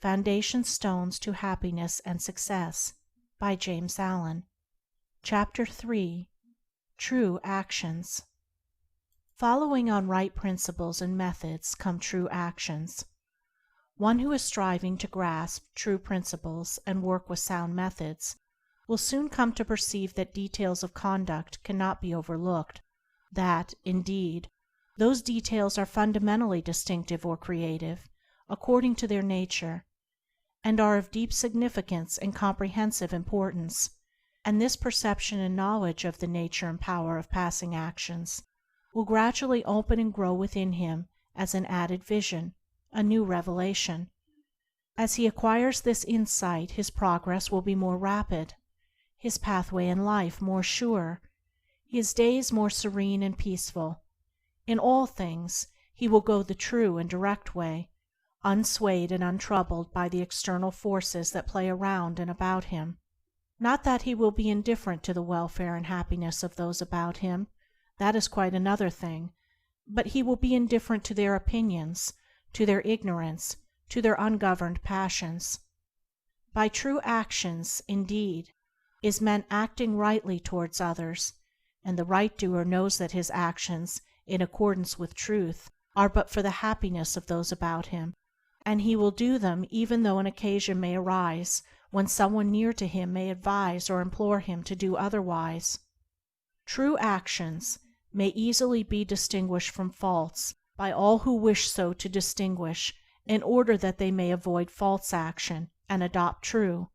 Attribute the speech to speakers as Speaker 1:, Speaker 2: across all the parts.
Speaker 1: Foundation Stones to Happiness and Success, by James Allen. Chapter 3. True Actions. Following on right principles and methods come true actions. One who is striving to grasp true principles and work with sound methods will soon come to perceive that details of conduct cannot be overlooked, that, indeed, those details are fundamentally distinctive or creative, according to their nature, and are of deep significance and comprehensive importance, and this perception and knowledge of the nature and power of passing actions will gradually open and grow within him as an added vision, a new revelation. As he acquires this insight, his progress will be more rapid, his pathway in life more sure, his days more serene and peaceful. In all things he will go the true and direct way, unswayed and untroubled by the external forces that play around and about him. Not that he will be indifferent to the welfare and happiness of those about him, that is quite another thing, but he will be indifferent to their opinions, to their ignorance, to their ungoverned passions. By true actions, indeed, is meant acting rightly towards others, and the right doer knows that his actions, in accordance with truth, are but for the happiness of those about him, and he will do them even though an occasion may arise when someone near to him may advise or implore him to do otherwise. True actions may easily be distinguished from false by all who wish so to distinguish, in order that they may avoid false action and adopt true.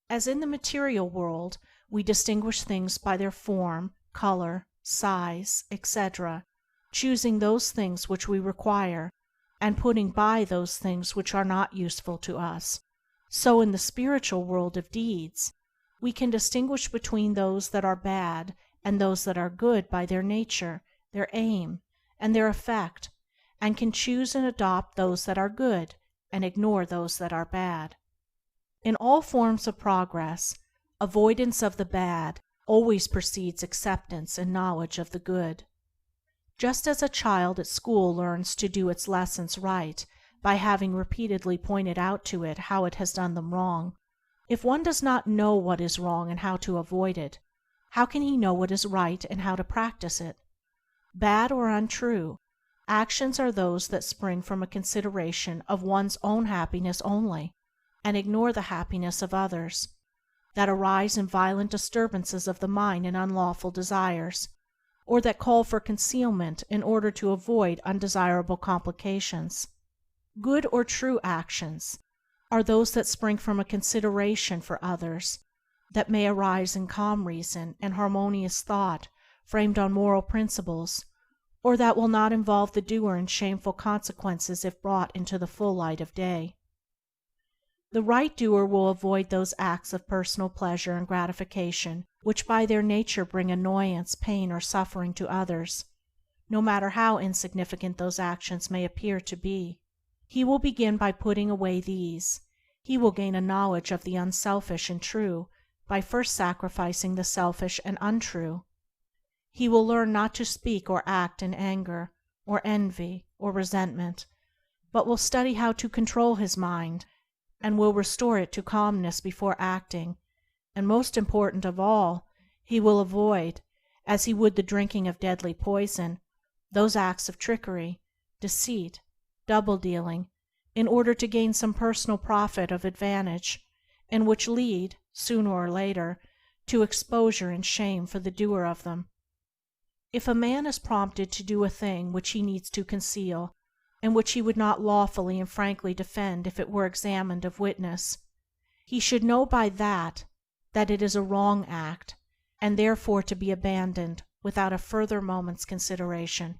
Speaker 1: As in the material world we distinguish things by their form, color, size, etc., choosing those things which we require, and putting by those things which are not useful to us, so in the spiritual world of deeds we can distinguish between those that are bad and those that are good by their nature, their aim, and their effect, and can choose and adopt those that are good and ignore those that are bad. In all forms of progress, avoidance of the bad always precedes acceptance and knowledge of the good. Just as a child at school learns to do its lessons right by having repeatedly pointed out to it how it has done them wrong, if one does not know what is wrong and how to avoid it, how can he know what is right and how to practice it? Bad or untrue, actions are those that spring from a consideration of one's own happiness only, and ignore the happiness of others, that arise in violent disturbances of the mind and unlawful desires, or that call for concealment in order to avoid undesirable complications. Good or true actions are those that spring from a consideration for others, that may arise in calm reason and harmonious thought framed on moral principles, or that will not involve the doer in shameful consequences if brought into the full light of day. The right doer will avoid those acts of personal pleasure and gratification which by their nature bring annoyance, pain, or suffering to others, no matter how insignificant those actions may appear to be. He will begin by putting away these. He will gain a knowledge of the unselfish and true by first sacrificing the selfish and untrue. He will learn not to speak or act in anger, or envy, or resentment, but will study how to control his mind, and will restore it to calmness before acting, and most important of all, he will avoid, as he would the drinking of deadly poison, those acts of trickery, deceit, double-dealing, in order to gain some personal profit of advantage, and which lead, sooner or later, to exposure and shame for the doer of them. If a man is prompted to do a thing which he needs to conceal, and which he would not lawfully and frankly defend if it were examined of witness, he should know by that it is a wrong act, and therefore to be abandoned without a further moment's consideration.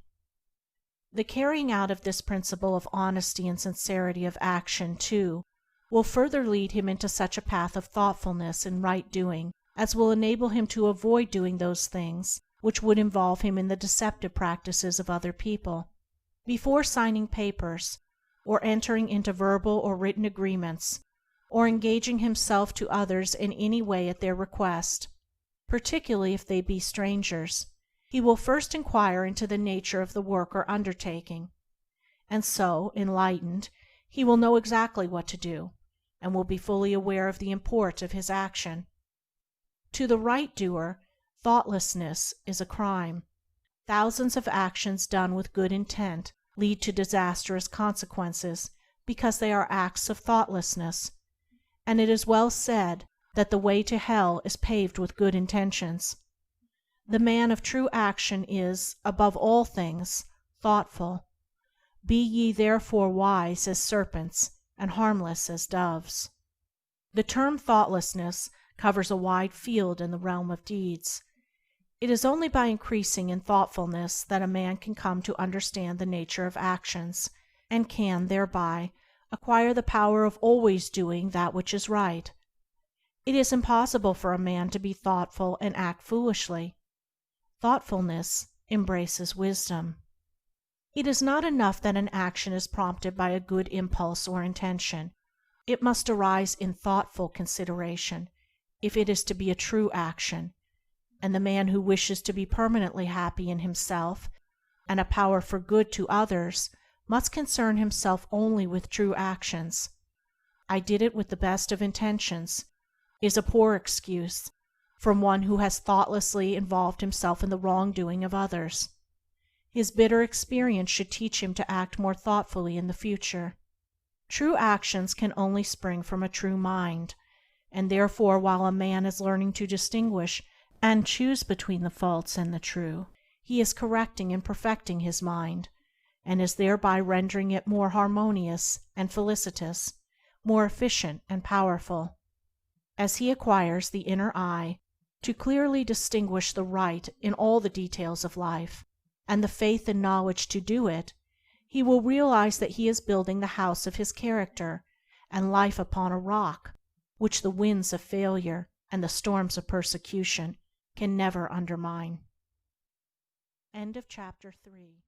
Speaker 1: The carrying out of this principle of honesty and sincerity of action, too, will further lead him into such a path of thoughtfulness and right doing as will enable him to avoid doing those things which would involve him in the deceptive practices of other people. Before signing papers, or entering into verbal or written agreements, or engaging himself to others in any way at their request, particularly if they be strangers, he will first inquire into the nature of the work or undertaking, and so, enlightened, he will know exactly what to do, and will be fully aware of the import of his action. To the right doer, thoughtlessness is a crime. Thousands of actions done with good intent lead to disastrous consequences because they are acts of thoughtlessness, and it is well said that the way to hell is paved with good intentions. The man of true action is, above all things, thoughtful. Be ye therefore wise as serpents and harmless as doves. The term thoughtlessness covers a wide field in the realm of deeds. It is only by increasing in thoughtfulness that a man can come to understand the nature of actions, and can, thereby, acquire the power of always doing that which is right. It is impossible for a man to be thoughtful and act foolishly. Thoughtfulness embraces wisdom. It is not enough that an action is prompted by a good impulse or intention. It must arise in thoughtful consideration if it is to be a true action, and the man who wishes to be permanently happy in himself and a power for good to others must concern himself only with true actions. "I did it with the best of intentions" is a poor excuse from one who has thoughtlessly involved himself in the wrongdoing of others. His bitter experience should teach him to act more thoughtfully in the future. True actions can only spring from a true mind, and therefore while a man is learning to distinguish and choose between the false and the true, he is correcting and perfecting his mind, and is thereby rendering it more harmonious and felicitous, more efficient and powerful. As he acquires the inner eye to clearly distinguish the right in all the details of life, and the faith and knowledge to do it, he will realize that he is building the house of his character and life upon a rock which the winds of failure and the storms of persecution can never undermine. Chapter 3